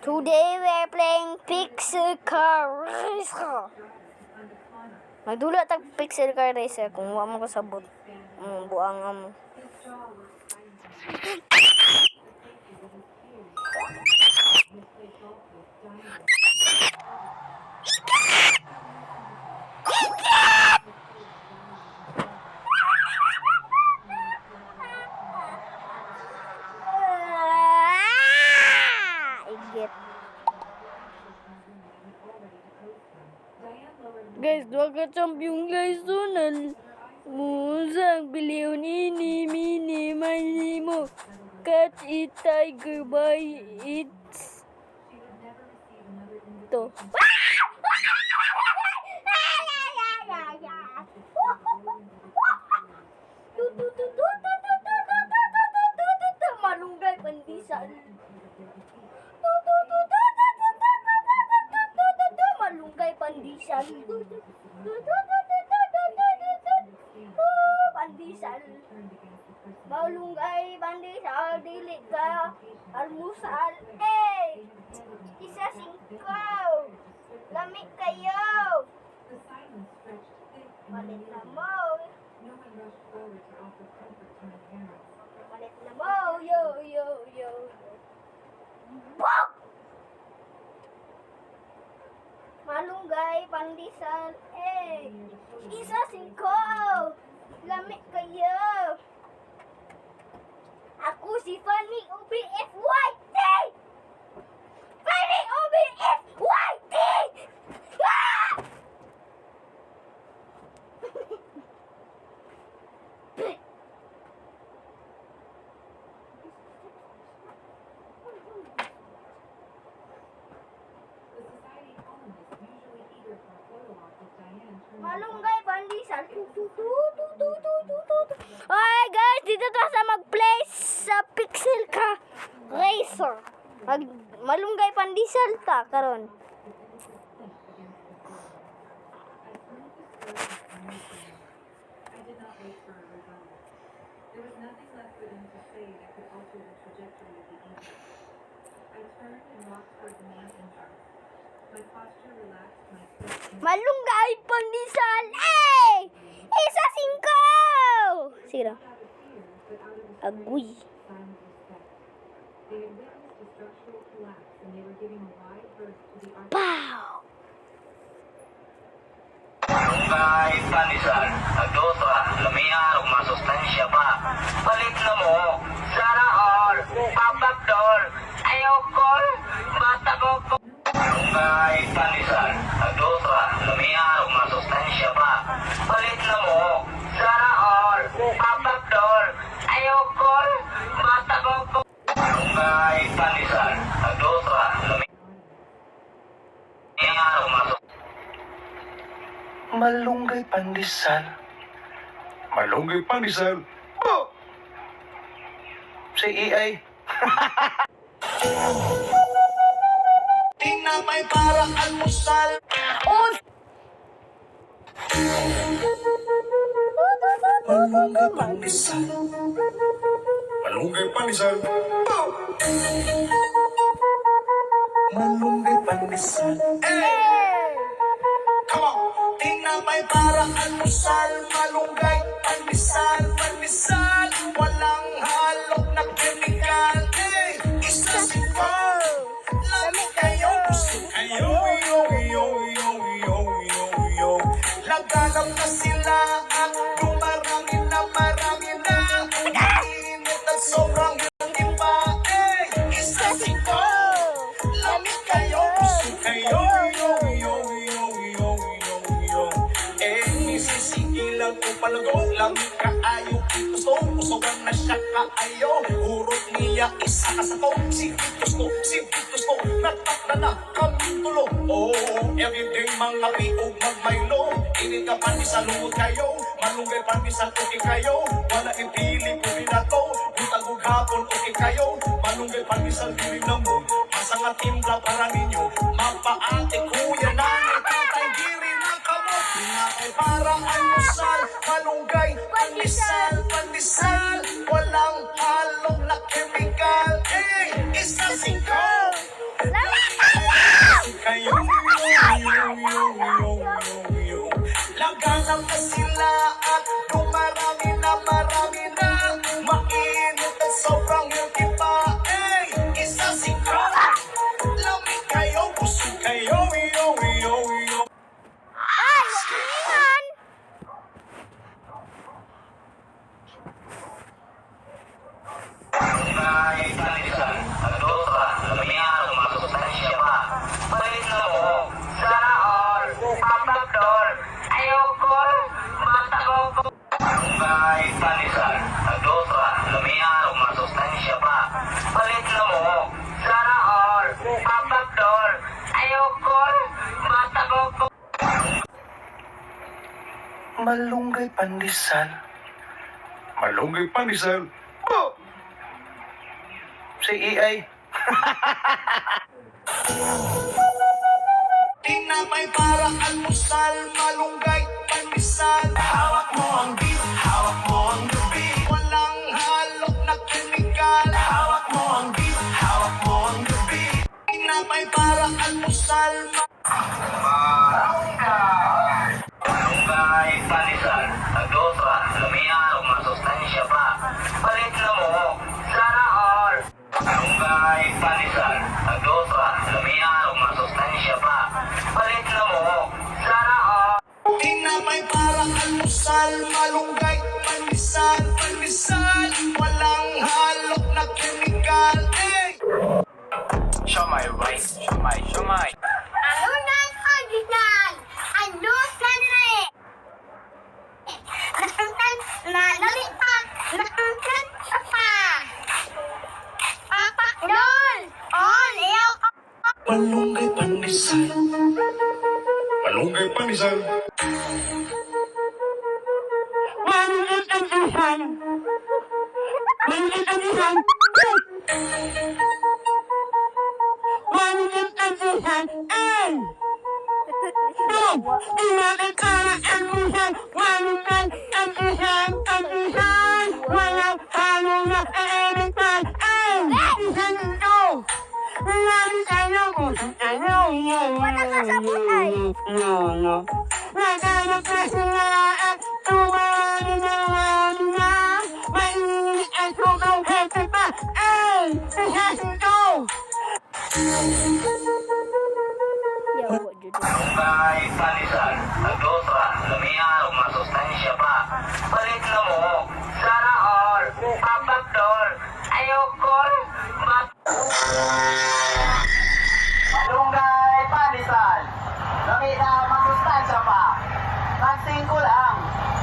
Today we're playing Pixel Car Racer. Magdula tag Pixel Car Racer kung wa mo kasabot. Buang mo. Guys, dua ka champion guys sunal. Musang bilion ini mini mini mo. Catch it tiger by its to. Malunggay pandisan. Malunggay pandisan. Pandisan. Malunggay pandisan. Dili ka. Almusal. Isa 5. Lamig kayo. Malit na mo. Malit na mo. Yo. Bok! Malunggay, pandesal, isa 5. Lamig kayo. Ako si Fanny OBFYT! Fanny OBFYT! Ah! Malunggay pandesal. Alright guys, dito tayo sa mag-play sa Pixel Car Racer. Malunggay pandesal ta karon. Malunggay pandesal. Isa 5. Sige na. Agoy. Pow! Malunggay pandesal. Nagdotra, lumiar ug masustansya pa. Palit na mo. Sana all. Papagdol. Ayaw call. Basta ko. Malunggay pandesal. Nagdotra, lumiar ug masustansya pa. Palit na mo. Sana all. Papagdol. Ayaw call. Basta ko. Malunggay pandesal. Nagdotra, lumiar ug masustansya. Malunggay pandesal. Malunggay pandesal. Oh! Si AI. Tinapay para almusal. Oh! Malunggay pandesal. Malunggay pandesal. Oh! Malunggay pandesal. Come on! Tinapay para almusal. Malunggay pandesal. Pandesal. Walang halong na chemical. Isa 5. Lamig kayo. Gusto kayo. Yo. Laganap na sila at marami na. Init at sobrang timba. Isa 5. Lamig kayo. Gusto kayo. Yo. Nisisigilan ko palagong lamig kaayo. Puso-pusogan na siya kaayo. Urot niya isa ka sa to. Si Vitus ko, natakda na kaming tulo. Everyday mga piog magmaylo. Init ka pandesal lungod kayo. Malunggay pandesal okay kayo. Wala impili ko binato. Butagog hapon okay kayo. Malunggay pandesal dili na mo. Asa nga timpla para ninyo. Mapaate kuya nanay tatay giri na kamo. Tinapay para almusal. Malunggay pandesal. Walang halong na chemical. Isa 5. kayo. Laganap na sila at dumarami na mainit at sobrang healthy pa. Isa sigaw, lamig kayo, busog kayo. Ay, yan! May panisan, ang dosa, lamihan, masustansya pa. Palit na mo, sana all, papagdol, ayokol, matagokol. May panisan, ang dosa, lamihan, masustansya pa. Palit na mo, sana all, papagdol, ayokol, matagokol. Malunggay pandesal. Malunggay pandesal? Oh! Si EA. Tinapay para almusal, malunggay pandesal. Hawak mo ang beef, hawak mo ang gabi. Walang halok na kemikal. Hawak mo ang beef, hawak mo ang gabi. Tinapay para almusal, Malunggay, panisan, ang dosa, lamihan, masustansya pa. Palit na mo, sana all. Malunggay, panisan, ang dosa, lamihan, masustansya pa. Palit na mo, sana all. tinapay para almusal, malunggay pandesal. Walang halok na kemikal. Siomay rice, siomay. Alunan original! Ano sanre? Nakangkan na nalipat! Nakangkan pa! Papak doon! On! Ayaw ka! Malunggay pandesal. Malunggay pandesal. Yawa, Judo. Malunggay, panisan, ang dosa, lamihan, masustansya pa. Palit na mo, sana all, papagdol, ayokol, Malunggay, panisan, lamihan, masustansya pa. Nagsingko lang,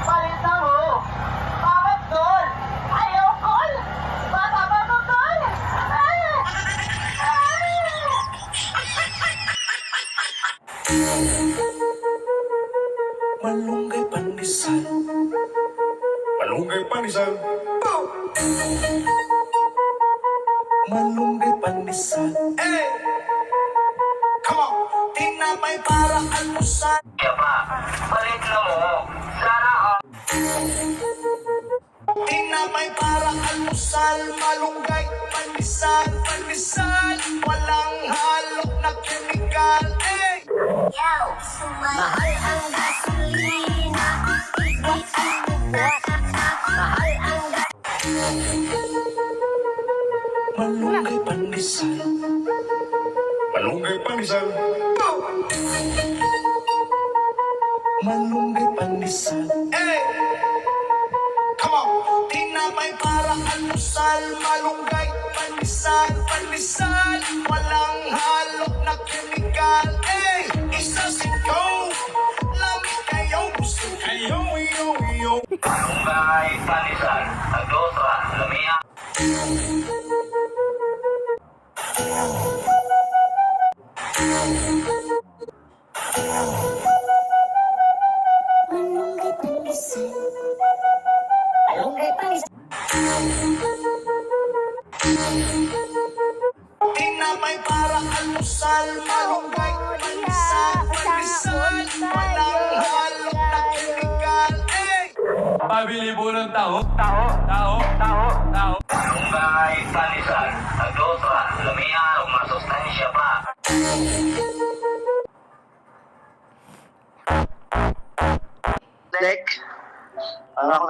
palit na mo, papagdol, ayokol, matapagdol. Malunggay pandesal. Malunggay pandesal. Malunggay pandesal. Come on! Tinapay para almusal. Siya pa, palit na mo, sana all. Tinapay para almusal, malunggay pandesal. Walang halok na kemikal. Yaw! Mahal ang gasolina! Ikot ang buwat! Mahal ang Malunggay pandesal. Malunggay pandesal. Malunggay pandesal. Come on! Tinapay para almusal, malunggay pandesal. Walang halok na kemikal. Isa sigaw, lamig kayo, busog kayo. Malunggay, panisan, ang dosa, lamihan. malunggay pandesal! Malunggay pandesal! Tinapay para almusal, malunggay pandesal. Walang halok na kemikal. Pabili po ng taho. Malunggay, panisan, ang dosa, lamihan, masustansya pa. Dek. Ano?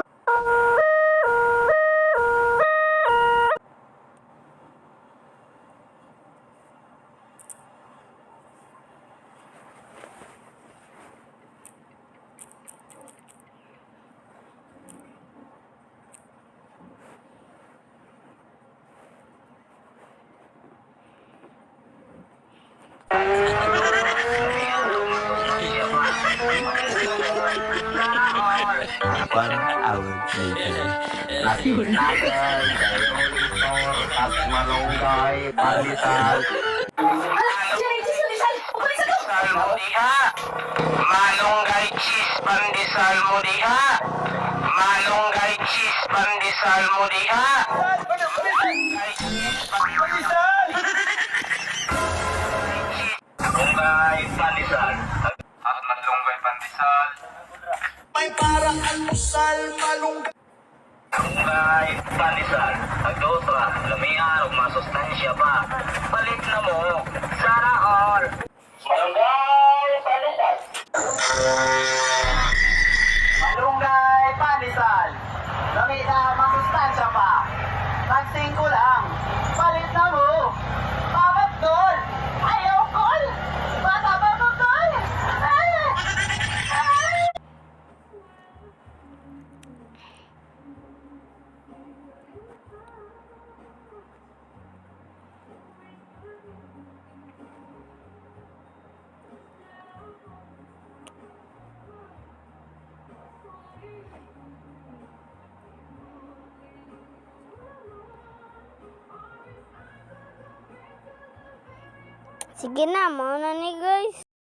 One hour later. Nakinagal, at malunggay, palitan. Pandesal mo diha. Malunggay cheese pandesal mo diha. Malunggay cheese pandesal mo diha. Malunggay cheese pandesal. Malunggay pandesal. Malunggay pandesal. May parang almusal, malunggay. Malunggay pandesal. Nagdotra, lumihan ug masustansya pa. Palit na mo. Sana all. Malunggay pandesal. Malunggay pandesal. Lamita masustansya pa. Tagsing ko lang. Palit na mo. Babat tol. Ayaw kol. Bata ba mo tol? Sige na, mauna ni guys.